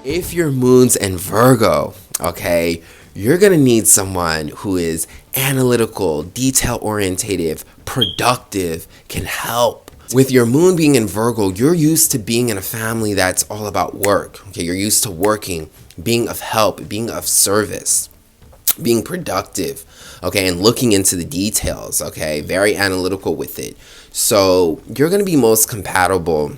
If your moon's in Virgo, okay, you're gonna need someone who is analytical, detail orientated, productive, can help. With your moon being in Virgo, you're used to being in a family that's all about work. Okay, you're used to working, being of help, being of service, being productive, okay, and looking into the details, okay, very analytical with it. So you're gonna be most compatible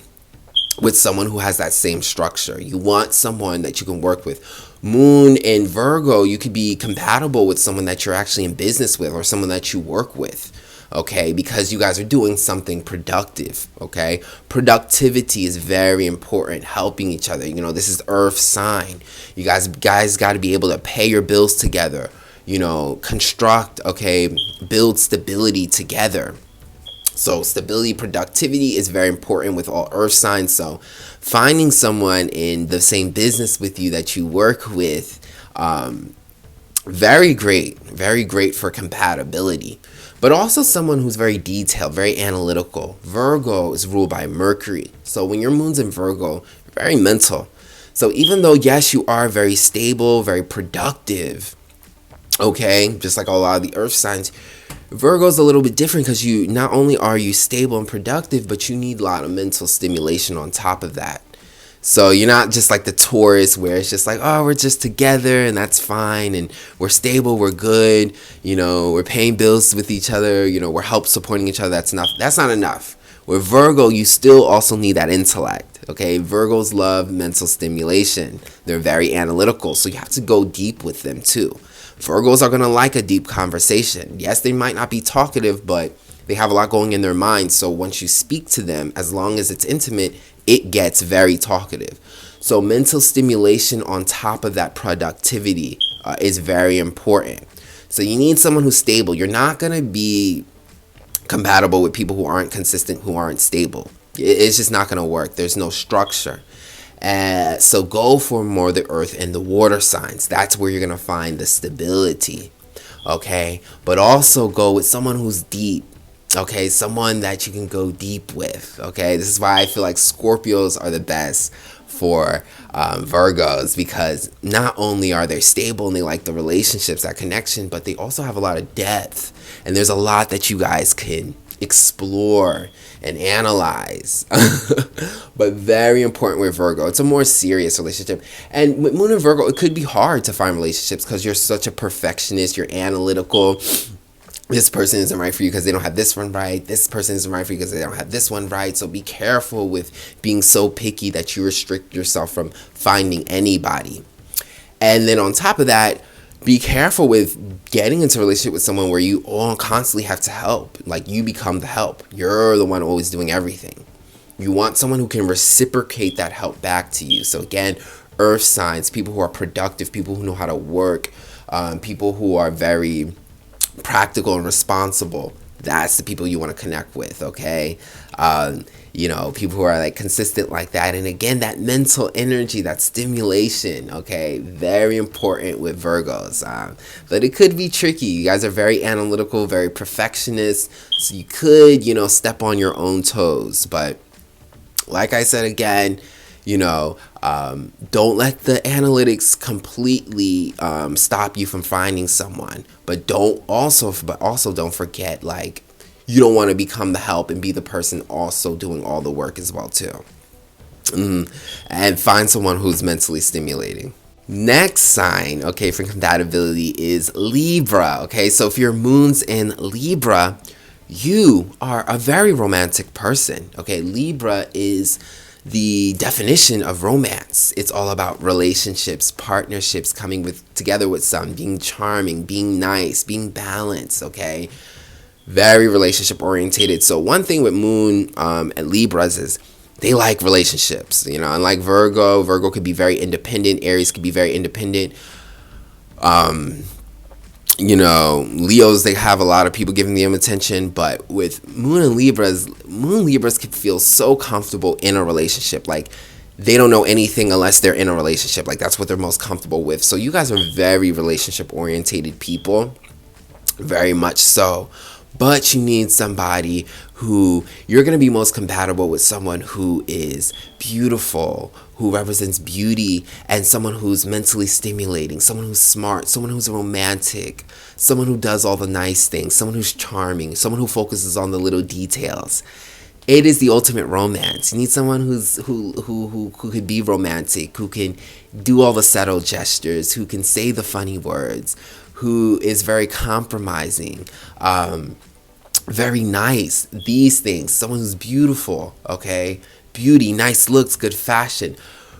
with someone who has that same structure. You want someone that you can work with. Moon in Virgo, you could be compatible with someone that you're actually in business with or someone that you work with, okay, because you guys are doing something productive, okay. Productivity is very important, helping each other. You know, this is earth sign. You guys got to be able to pay your bills together, you know, construct, okay, build stability together. So stability, productivity is very important with all earth signs. So finding someone in the same business with you that you work with, very great for compatibility. But also someone who's very detailed, very analytical. Virgo is ruled by Mercury. So when your moon's in Virgo, very mental. So even though, yes, you are very stable, very productive, okay, just like a lot of the earth signs, Virgo's a little bit different because you not only are you stable and productive, but you need a lot of mental stimulation on top of that. So you're not just like the Taurus where it's just like, oh, we're just together and that's fine and we're stable, we're good, you know, we're paying bills with each other, you know, we're help supporting each other. That's enough. That's not enough. With Virgo, you still also need that intellect. Okay, Virgos love mental stimulation. They're very analytical, so you have to go deep with them too. Virgos are going to like a deep conversation. Yes, they might not be talkative, but they have a lot going in their minds. So once you speak to them, as long as it's intimate, it gets very talkative. So mental stimulation on top of that productivity is very important. So you need someone who's stable. You're not going to be compatible with people who aren't consistent, who aren't stable. It's just not going to work. There's no structure. So go for more the earth and the water signs. That's where you're going to find the stability. Okay. But also go with someone who's deep. Okay. Someone that you can go deep with. Okay. This is why I feel like Scorpios are the best for Virgos, because not only are they stable and they like the relationships, that connection, but they also have a lot of depth. And there's a lot that you guys can explore and analyze. But very important with Virgo, it's a more serious relationship. And with Moon and Virgo, it could be hard to find relationships because you're such a perfectionist, you're analytical. This person isn't right for you because they don't have this one right. This person isn't right for you because they don't have this one right. So be careful with being so picky that you restrict yourself from finding anybody. And then on top of that, be careful with getting into a relationship with someone where you all constantly have to help. Like you become the help. You're the one always doing everything. You want someone who can reciprocate that help back to you. So again, earth signs, people who are productive, people who know how to work, people who are very practical and responsible. That's the people you want to connect with, okay? You know, people who are like consistent like that. And again, that mental energy, that stimulation, okay? Very important with Virgos. But it could be tricky. You guys are very analytical, very perfectionist. So you could, you know, step on your own toes. But like I said again, you know, don't let the analytics completely stop you from finding someone. But also don't forget, like, you don't want to become the help and be the person also doing all the work as well too. And find someone who's mentally stimulating. Next sign, okay, for compatibility is Libra. Okay, so if your moon's in Libra, you are a very romantic person. Okay, Libra is the definition of romance. It's all about relationships, partnerships, coming together with some, being charming, being nice, being balanced, okay? Very relationship orientated. So one thing with Moon and Libras is they like relationships, you know, unlike Virgo could be very independent, Aries could be very independent. You know, Leos, they have a lot of people giving them attention, but with Moon and Libras can feel so comfortable in a relationship. Like, they don't know anything unless they're in a relationship. Like, that's what they're most comfortable with. So you guys are very relationship orientated people, very much so. But you need somebody who you're going to be most compatible with, someone who is beautiful, who represents beauty, and someone who's mentally stimulating, someone who's smart, someone who's romantic, someone who does all the nice things, someone who's charming, someone who focuses on the little details. It is the ultimate romance. You need someone who could be romantic, who can do all the subtle gestures, who can say the funny words, who is very compromising, very nice. These things. Someone who's beautiful, okay? Beauty, nice looks, good fashion.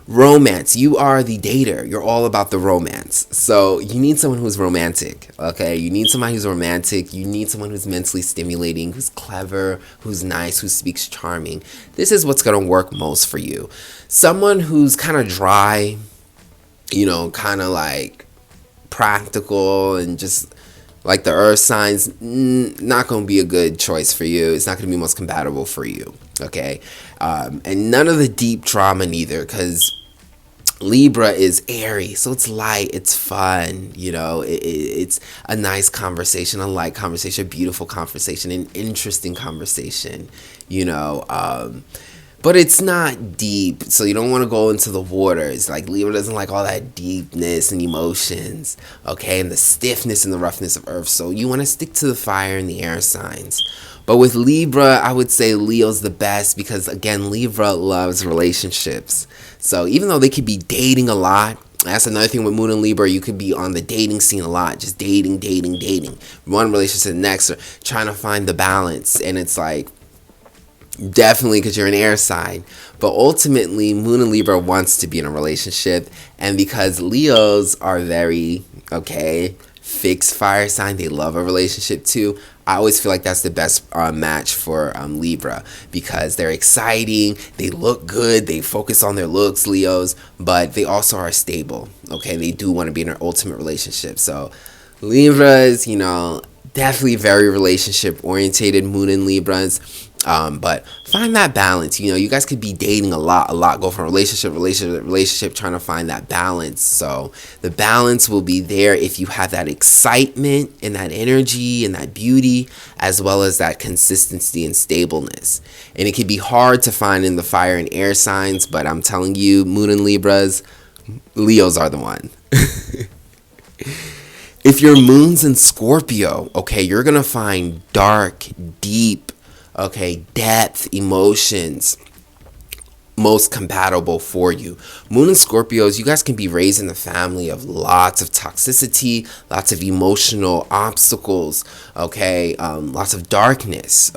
Romance. You are the dater. You're all about the romance. So you need someone who's romantic, okay? You need somebody who's romantic. You need someone who's mentally stimulating, who's clever, who's nice, who speaks charming. This is what's going to work most for you. Someone who's kind of dry, kind of like practical and just like the earth signs, not going to be a good choice for you. It's not going to be most compatible for you, okay? And none of the deep drama neither, because Libra is airy, so it's light, it's fun, it's a nice conversation, a light conversation, a beautiful conversation, an interesting conversation, but it's not deep, so you don't want to go into the waters. Like, Libra doesn't like all that deepness and emotions, okay, and the stiffness and the roughness of earth, so you want to stick to the fire and the air signs. But with Libra, I would say Leo's the best because, again, Libra loves relationships. So even though they could be dating a lot, that's another thing with Moon and Libra. You could be on the dating scene a lot, just dating. One relationship to the next, or trying to find the balance. And it's like, definitely because you're an air sign. But ultimately, Moon and Libra wants to be in a relationship. And because Leos are very, fixed fire sign, they love a relationship too. I always feel like that's the best match for Libra because they're exciting, they look good, they focus on their looks, Leos, but they also are stable, okay? They do want to be in an ultimate relationship. So Libras, definitely very relationship orientated, Moon and Libras. But find that balance. You guys could be dating a lot, go from relationship, trying to find that balance. So the balance will be there if you have that excitement and that energy and that beauty, as well as that consistency and stableness. And it can be hard to find in the fire and air signs, but I'm telling you, Moon and Libras, Leos are the one. If your Moon's in Scorpio, you're going to find dark, deep, depth, emotions most compatible for you. Moon and Scorpios, you guys can be raised in a family of lots of toxicity, lots of emotional obstacles, lots of darkness,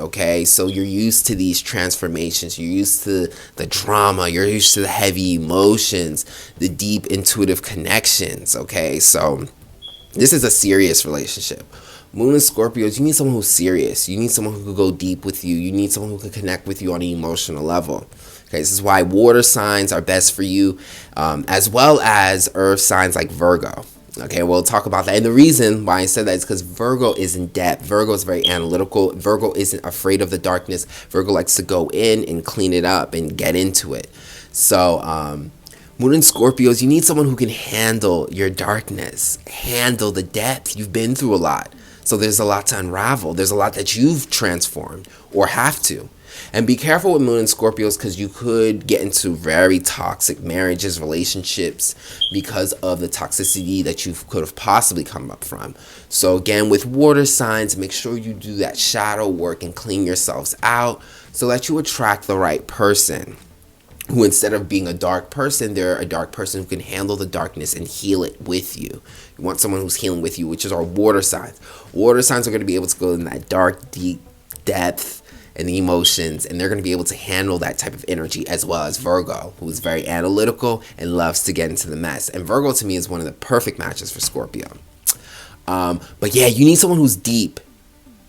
so you're used to these transformations, you're used to the drama, you're used to the heavy emotions, the deep intuitive connections, so this is a serious relationship. Moon and Scorpios, you need someone who's serious. You need someone who could go deep with you. You need someone who can connect with you on an emotional level. This is why water signs are best for you, as well as earth signs like Virgo. We'll talk about that. And the reason why I said that is because Virgo is in depth. Virgo is very analytical. Virgo isn't afraid of the darkness. Virgo likes to go in and clean it up and get into it. So, Moon and Scorpios, you need someone who can handle your darkness, handle the depth. You've been through a lot. So there's a lot to unravel. There's a lot that you've transformed or have to. And be careful with Moon and Scorpios because you could get into very toxic marriages, relationships because of the toxicity that you could have possibly come up from. So again, with water signs, make sure you do that shadow work and clean yourselves out so that you attract the right person. Who, instead of being a dark person, they're a dark person who can handle the darkness and heal it with you. You want someone who's healing with you, which is our water signs. Water signs are going to be able to go in that dark, deep depth and the emotions, and they're going to be able to handle that type of energy, as well as Virgo, who is very analytical and loves to get into the mess. And Virgo, to me, is one of the perfect matches for Scorpio. But yeah, you need someone who's deep.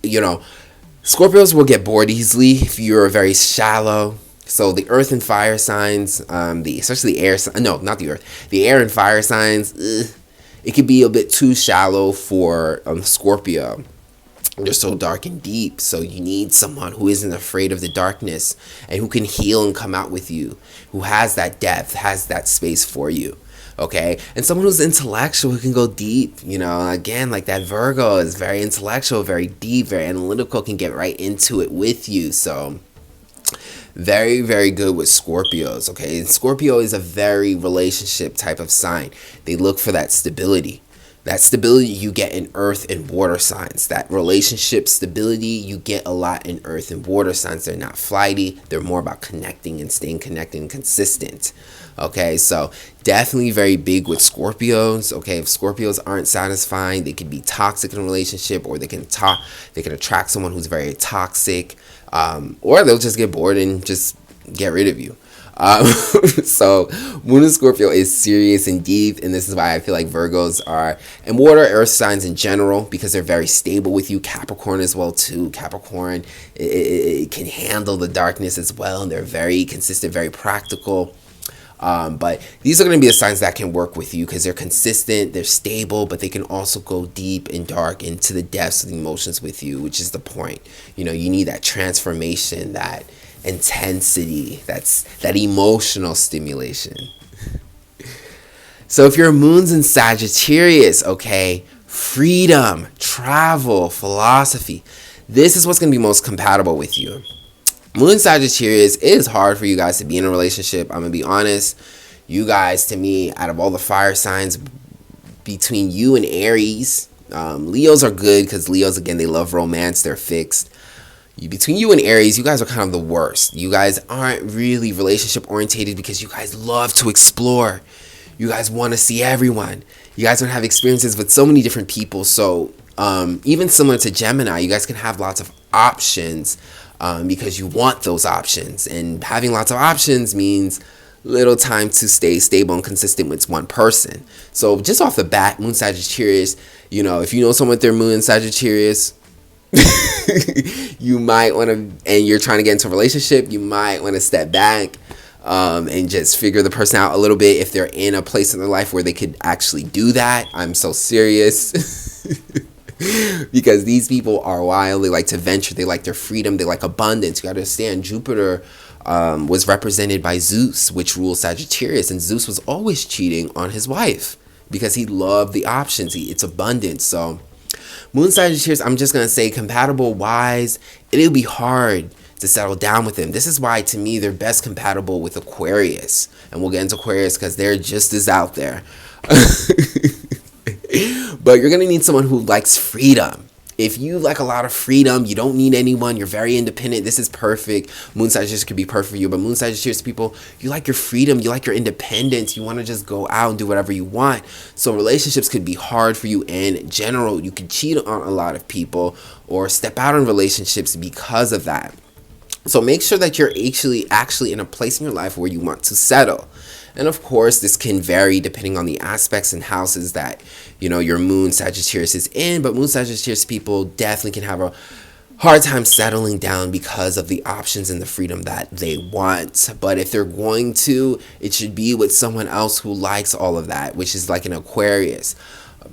Scorpios will get bored easily if you're very shallow. So the earth and fire signs, especially the air, not the earth, the air and fire signs, it could be a bit too shallow for Scorpio. They're so dark and deep, so you need someone who isn't afraid of the darkness and who can heal and come out with you, who has that depth, has that space for you. Okay, and someone who's intellectual who can go deep, you know, again, like that Virgo is very intellectual, very deep, very analytical, can get right into it with you. So very, very good with Scorpios. Okay, and Scorpio is a very relationship type of sign. They look for that stability. That stability you get in earth and water signs. That relationship stability you get a lot in earth and water signs. They're not flighty. They're more about connecting and staying connected and consistent. Okay, so definitely very big with Scorpios. Okay, if Scorpios aren't satisfying, they can be toxic in a relationship, or they can attract someone who's very toxic, or they'll just get bored and just get rid of you. So Moon in Scorpio is serious and deep, and this is why I feel like Virgos are, and water earth signs in general, because they're very stable with you. Capricorn as well too. Capricorn, it can handle the darkness as well, and they're very consistent, very practical. But these are going to be the signs that can work with you because they're consistent, they're stable, but they can also go deep and dark into the depths of the emotions with you, which is the point. You know, you need that transformation, that intensity, that emotional stimulation. So if your moon's in Sagittarius, okay, freedom, travel, philosophy, this is what's going to be most compatible with you. Moon Sagittarius, it is hard for you guys to be in a relationship. I'm going to be honest. You guys, to me, out of all the fire signs, between you and Aries, Leos are good because Leos, again, they love romance. They're fixed. Between you and Aries, you guys are kind of the worst. You guys aren't really relationship orientated because you guys love to explore. You guys want to see everyone. You guys want to have experiences with so many different people. So even similar to Gemini, you guys can have lots of options because you want those options. And having lots of options means little time to stay stable and consistent with one person. So just off the bat, Moon Sagittarius, you know, if you know someone with their Moon Sagittarius, you might want to, and you're trying to get into a relationship, you might want to step back and just figure the person out a little bit if they're in a place in their life where they could actually do that. I'm so serious. Because these people are wild. They like to venture. They like their freedom. They like abundance. You got to understand, Jupiter was represented by Zeus, which rules Sagittarius, and Zeus was always cheating on his wife because he loved the options. It's abundance. So Moon Sagittarius, I'm just going to say, compatible wise, it'll be hard to settle down with them. This is why, to me, they're best compatible with Aquarius. And we'll get into Aquarius because they're just as out there. But you're going to need someone who likes freedom. If you like a lot of freedom, you don't need anyone, you're very independent, this is perfect. Moon Sagittarius could be perfect for you, but Moon Sagittarius people, you like your freedom, you like your independence, you want to just go out and do whatever you want. So relationships could be hard for you in general. You could cheat on a lot of people or step out in relationships because of that. So make sure that you're actually in a place in your life where you want to settle. And of course, this can vary depending on the aspects and houses that, you know, your Moon Sagittarius is in. But Moon Sagittarius people definitely can have a hard time settling down because of the options and the freedom that they want. But if they're going to, it should be with someone else who likes all of that, which is like an Aquarius.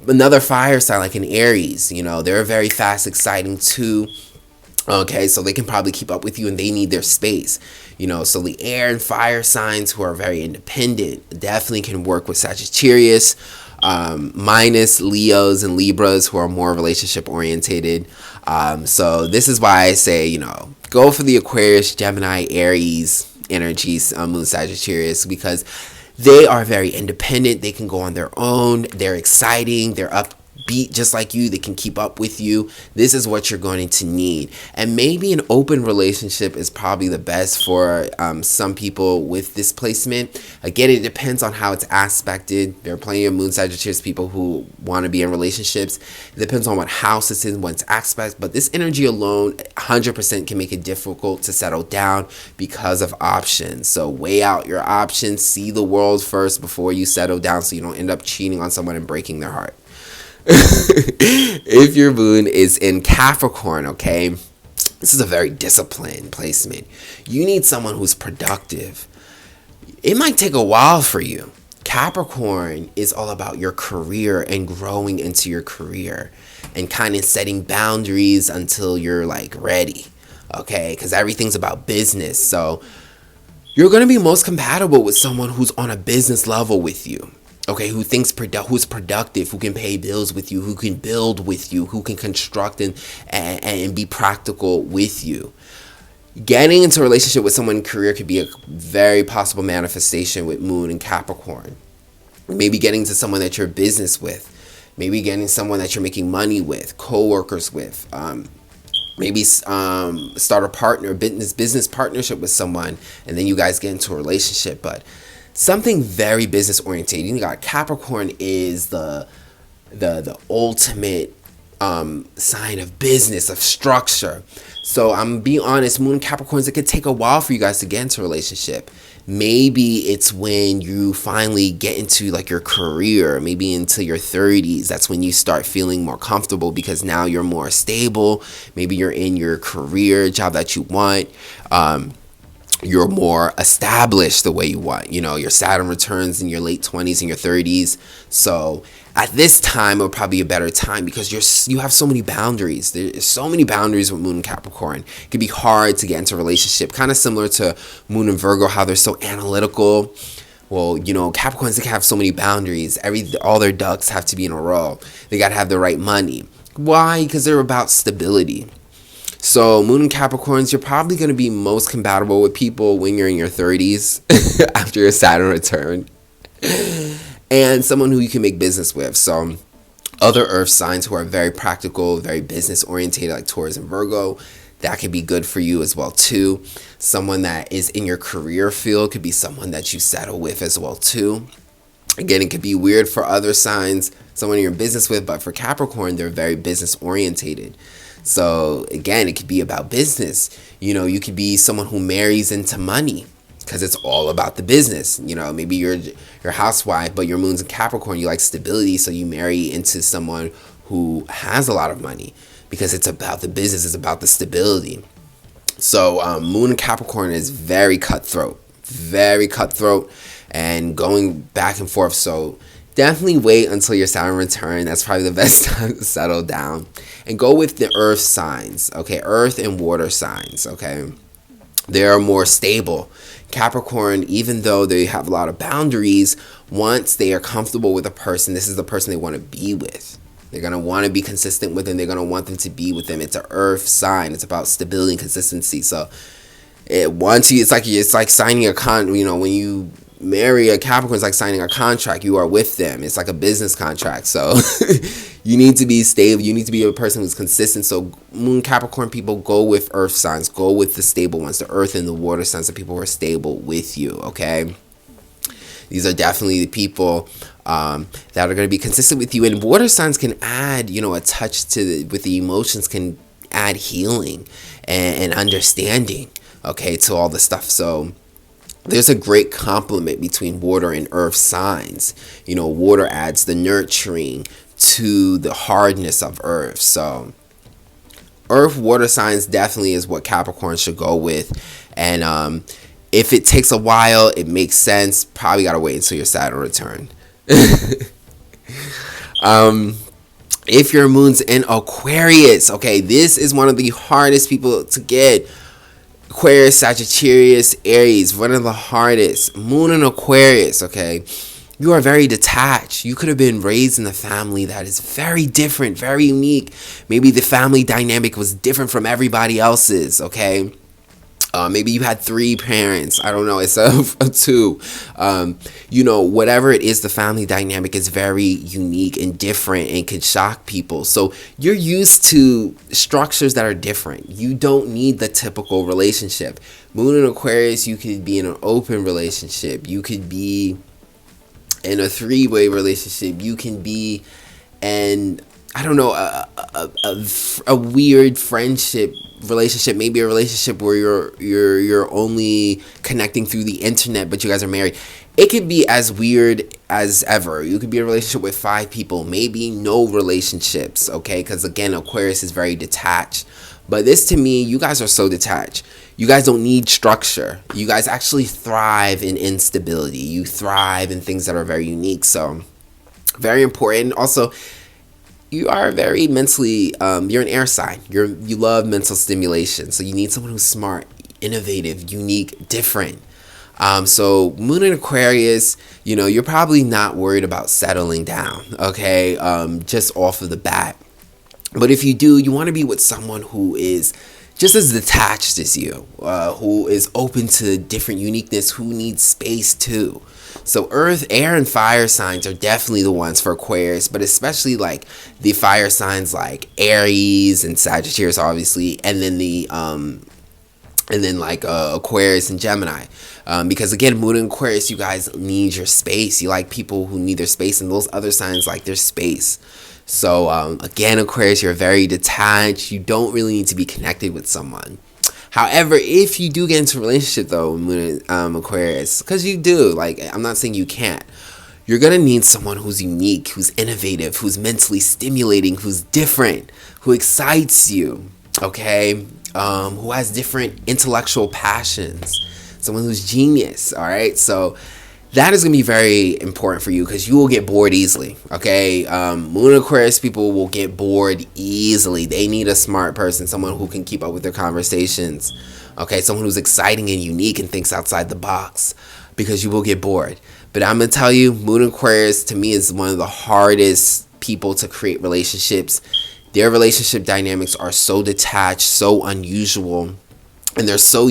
Another fire sign like an Aries, you know, they're very fast, exciting too. Okay, so they can probably keep up with you and they need their space. You know, so the air and fire signs who are very independent definitely can work with Sagittarius, minus Leos and Libras who are more relationship orientated. So this is why I say, you know, go for the Aquarius, Gemini, Aries energies, Moon Sagittarius, because they are very independent. They can go on their own. They're exciting. They're upbeat just like you. They can keep up with you. This is what you're going to need. And maybe an open relationship is probably the best for some people with this placement. Again, it depends on how it's aspected. There are plenty of Moon Sagittarius people who want to be in relationships. It depends on what house it's in, what it's aspect. But this energy alone 100% can make it difficult to settle down because of options. So weigh out your options. See the world first before you settle down so you don't end up cheating on someone and breaking their heart. If your moon is in Capricorn, okay, this is a very disciplined placement. You need someone who's productive. It might take a while for you. Capricorn is all about your career and growing into your career and kind of setting boundaries until you're like ready, okay, because everything's about business. So you're going to be most compatible with someone who's on a business level with you. Okay, who's productive, who can pay bills with you, who can build with you, who can construct and be practical with you. Getting into a relationship with someone in career could be a very possible manifestation with Moon and Capricorn. Maybe getting to someone that you're business with. Maybe getting someone that you're making money with, co-workers with. Maybe start a business partnership with someone, and then you guys get into a relationship. But something very business oriented. You got Capricorn is the ultimate sign of business, of structure. So I'm being honest, Moon and Capricorns, it could take a while for you guys to get into a relationship. Maybe it's when you finally get into like your career, maybe into your 30s. That's when you start feeling more comfortable because now you're more stable. Maybe you're in your career job that you want. You're more established the way you want. You know, your Saturn returns in your late 20s and your 30s. So at this time, it would probably be a better time because you have so many boundaries. There's so many boundaries with Moon and Capricorn. It can be hard to get into a relationship. Kind of similar to Moon and Virgo, how they're so analytical. Well, you know, Capricorns, they can have so many boundaries. All their ducks have to be in a row. They got to have the right money. Why? Because they're about stability. So Moon and Capricorns, you're probably going to be most compatible with people when you're in your 30s after your Saturn return. And someone who you can make business with. So other earth signs who are very practical, very business oriented, like Taurus and Virgo, that could be good for you as well too. Someone that is in your career field could be someone that you settle with as well too. Again, it could be weird for other signs, someone you're in business with, but for Capricorn, they're very business orientated. So again, it could be about business. You know, you could be someone who marries into money because it's all about the business. You know, maybe you're a housewife, but your Moon's in Capricorn, you like stability, so you marry into someone who has a lot of money because it's about the business, it's about the stability. So Moon in Capricorn is very cutthroat, and going back and forth. So definitely wait until your Saturn return. That's probably the best time to settle down. And go with the earth signs, okay? Earth and water signs, okay? They're more stable. Capricorn, even though they have a lot of boundaries, once they are comfortable with a person, this is the person they want to be with. They're going to want to be consistent with them. They're going to want them to be with them. It's an earth sign. It's about stability and consistency. So it's like signing a when you marry a Capricorn, it's like signing a contract. You are with them. It's like a business contract. So you need to be stable. You need to be a person who's consistent. So Moon Capricorn people, go with earth signs. Go with the stable ones, the earth and the water signs, the people who are stable with you, okay? These are definitely the people that are going to be consistent with you. And water signs can add, a touch with the emotions, can add healing and understanding, okay, to all the stuff. So there's a great complement between water and earth signs. Water adds the nurturing to the hardness of earth. So earth water signs definitely is what Capricorn should go with. And if it takes a while, it makes sense. Probably got to wait until your Saturn return. If your moon's in Aquarius, okay, this is one of the hardest people to get. Aquarius, Sagittarius, Aries, one of the hardest. Moon in Aquarius, okay? You are very detached. You could have been raised in a family that is very different, very unique. Maybe the family dynamic was different from everybody else's, okay? Maybe you had 3 parents. I don't know. It's a 2. Whatever it is, the family dynamic is very unique and different and could shock people. So you're used to structures that are different. You don't need the typical relationship. Moon in Aquarius, you could be in an open relationship. You could be in a 3-way relationship. You can be in, I don't know, a weird friendship relationship, maybe a relationship where you're only connecting through the internet, but you guys are married. It could be as weird as ever. You could be in a relationship with 5 people, maybe no relationships, okay? Because again, Aquarius is very detached. But this, to me, you guys are so detached. You guys don't need structure. You guys actually thrive in instability. You thrive in things that are very unique. So very important. Also, you are very mentally, you're an air sign. You love mental stimulation. So you need someone who's smart, innovative, unique, different. So Moon in Aquarius, you're probably not worried about settling down, okay? Just off of the bat. But if you do, you want to be with someone who is just as detached as you, who is open to different uniqueness, who needs space too. So earth, air, and fire signs are definitely the ones for Aquarius, but especially like the fire signs like Aries and Sagittarius, obviously, and then like Aquarius and Gemini. Because again, Moon in Aquarius, you guys need your space. You like people who need their space, and those other signs like their space. So again, Aquarius, you're very detached. You don't really need to be connected with someone. However, if you do get into a relationship though, Moon Aquarius, because you do, like, I'm not saying you can't, you're going to need someone who's unique, who's innovative, who's mentally stimulating, who's different, who excites you, okay? Who has different intellectual passions, someone who's genius, all right? So that is going to be very important for you because you will get bored easily, okay? Moon Aquarius people will get bored easily. They need a smart person, someone who can keep up with their conversations, okay? Someone who's exciting and unique and thinks outside the box, because you will get bored. But I'm going to tell you, Moon Aquarius to me is one of the hardest people to create relationships. Their relationship dynamics are so detached, so unusual, and they're so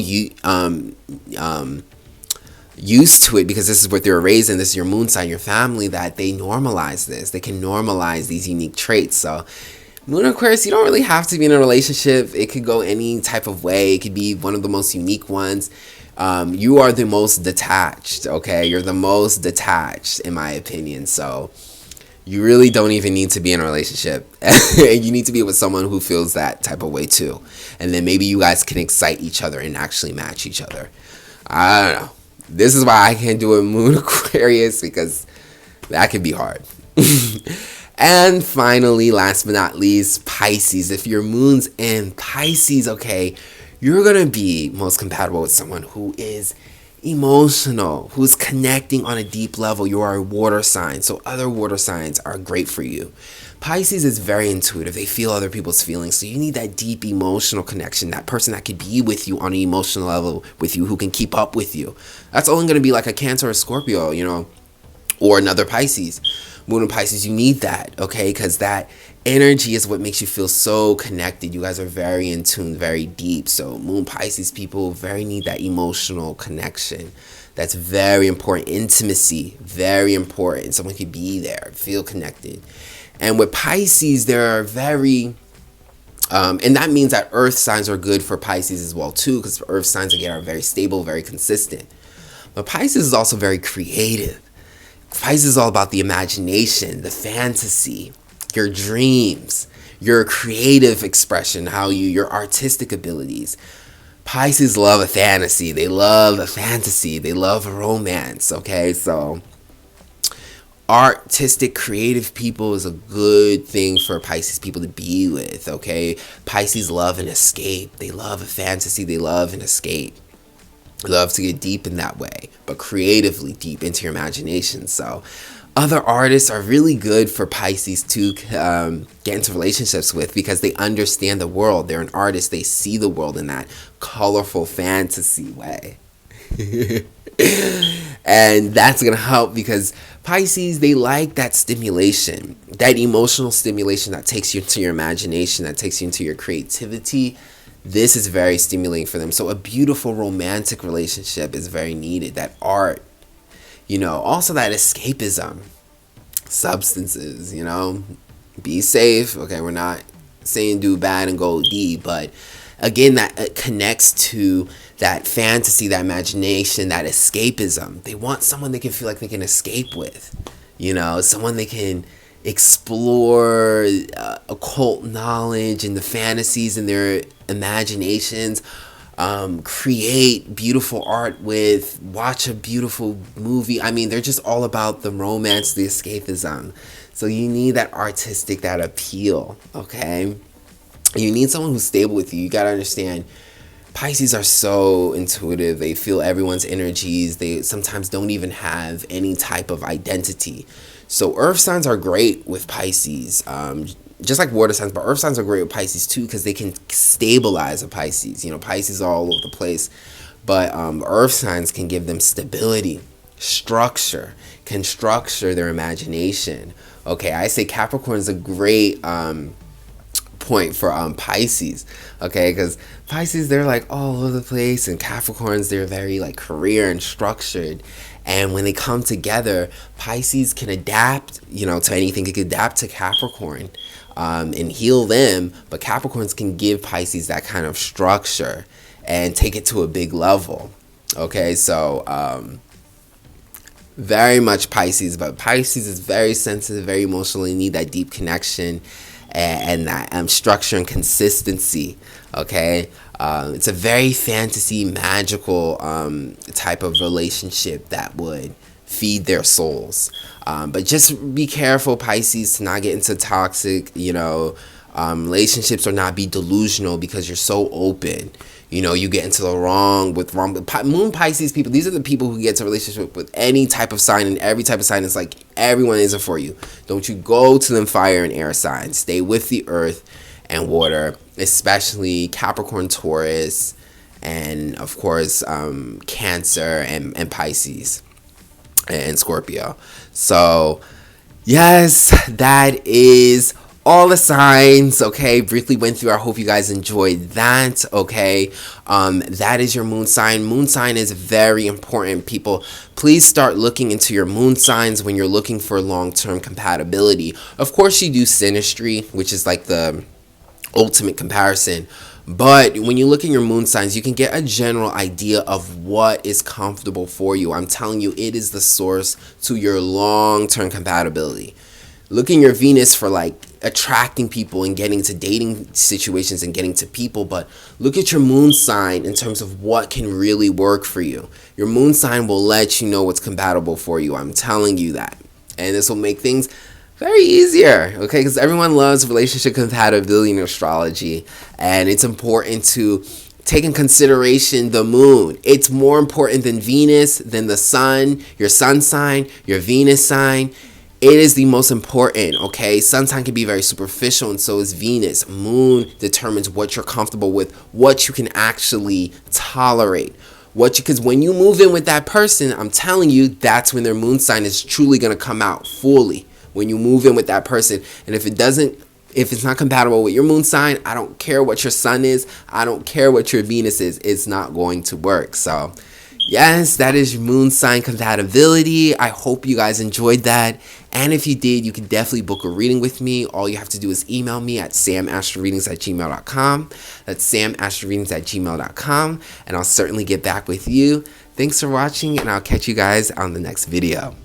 used to it because this is what they were raised in, this is your moon sign, your family, that they normalize this. They can normalize these unique traits. So Moon Aquarius, you don't really have to be in a relationship. It could go any type of way. It could be one of the most unique ones. You are the most detached, okay? You're the most detached, in my opinion. So you really don't even need to be in a relationship. You need to be with someone who feels that type of way too. And then maybe you guys can excite each other and actually match each other. I don't know. This is why I can't do a Moon Aquarius, because that can be hard. And finally, last but not least, Pisces. If your moon's in Pisces, okay, you're going to be most compatible with someone who is emotional, who's connecting on a deep level. You are a water sign, so other water signs are great for you. Pisces is very intuitive. They feel other people's feelings, so you need that deep emotional connection, that person that could be with you on an emotional level with you, who can keep up with you. That's only going to be like a Cancer or Scorpio, or another Pisces. Moon and Pisces, you need that, okay? Because that energy is what makes you feel so connected. You guys are very in tune, very deep. So Moon Pisces people very need that emotional connection. That's very important. Intimacy, very important. Someone could be there, feel connected. And with Pisces, they're very, and that means that earth signs are good for Pisces as well too, because earth signs again are very stable, very consistent. But Pisces is also very creative. Pisces is all about the imagination, the fantasy, your dreams, your creative expression, your artistic abilities. Pisces love a fantasy. They love a fantasy. They love a romance, okay? So artistic, creative people is a good thing for Pisces people to be with, okay? Pisces love an escape. They love a fantasy. They love an escape. They love to get deep in that way, but creatively deep into your imagination. So other artists are really good for Pisces to get into relationships with, because they understand the world. They're an artist. They see the world in that colorful fantasy way. And that's going to help, because Pisces, they like that stimulation, that emotional stimulation that takes you into your imagination, that takes you into your creativity. This is very stimulating for them. So a beautiful romantic relationship is very needed. That art, also that escapism, substances, be safe. Okay, we're not saying do bad and go deep, but again, that connects to that fantasy, that imagination, that escapism. They want someone they can feel like they can escape with, someone they can explore occult knowledge and the fantasies in their imaginations, create beautiful art with, watch a beautiful movie. I mean, they're just all about the romance, the escapism. So you need that artistic, that appeal, okay? You need someone who's stable with you. You got to understand, Pisces are so intuitive. They feel everyone's energies. They sometimes don't even have any type of identity. So earth signs are great with Pisces, just like water signs, but earth signs are great with Pisces too, because they can stabilize a Pisces. Pisces are all over the place, But earth signs can give them stability, structure, can structure their imagination. Okay, I say Capricorn is a great point for Pisces, okay, because Pisces, they're like all over the place, and Capricorns, they're very like career and structured. And when they come together, Pisces can adapt, you know, to anything. It can adapt to Capricorn and heal them, but Capricorns can give Pisces that kind of structure and take it to a big level. Okay, so very much Pisces, but Pisces is very sensitive, very emotional. You need that deep connection and that structure and consistency. Okay, it's a very fantasy, magical type of relationship that would feed their souls. But just be careful, Pisces, to not get into toxic, you know, relationships, or not be delusional because you're so open. You know, you get into the wrong Moon Pisces people. These are the people who get to a relationship with any type of sign, and every type of sign is like everyone isn't for you. Don't you go to them fire and air signs. Stay with the earth and water, especially Capricorn, Taurus, and of course Cancer and Pisces and Scorpio. So yes, that is all the signs. Okay, briefly went through. I hope you guys enjoyed that. Okay, that is your moon sign. Moon sign is very important, people. Please start looking into your moon signs when you're looking for long-term compatibility. Of course, you do synastry, which is like the ultimate comparison. But when you look in your moon signs, you can get a general idea of what is comfortable for you. I'm telling you, it is the source to your long-term compatibility. Look in your Venus for like attracting people and getting to dating situations and getting to people, but look at your moon sign in terms of what can really work for you. Your moon sign will let you know what's compatible for you. I'm telling you that. And this will make things very easier, okay? Because everyone loves relationship compatibility in astrology, and it's important to take in consideration the moon. It's more important than Venus, than the sun, your sun sign, your Venus sign. It is the most important, okay? Sun sign can be very superficial, and so is Venus. Moon determines what you're comfortable with, what you can actually tolerate. Because when you move in with that person, I'm telling you, that's when their moon sign is truly going to come out fully. When you move in with that person. And if it's not compatible with your moon sign, I don't care what your sun is, I don't care what your Venus is, it's not going to work. So yes, that is your moon sign compatibility. I hope you guys enjoyed that. And if you did, you can definitely book a reading with me. All you have to do is email me at samastroreadings@gmail.com. That's samastroreadings@gmail.com. And I'll certainly get back with you. Thanks for watching, and I'll catch you guys on the next video.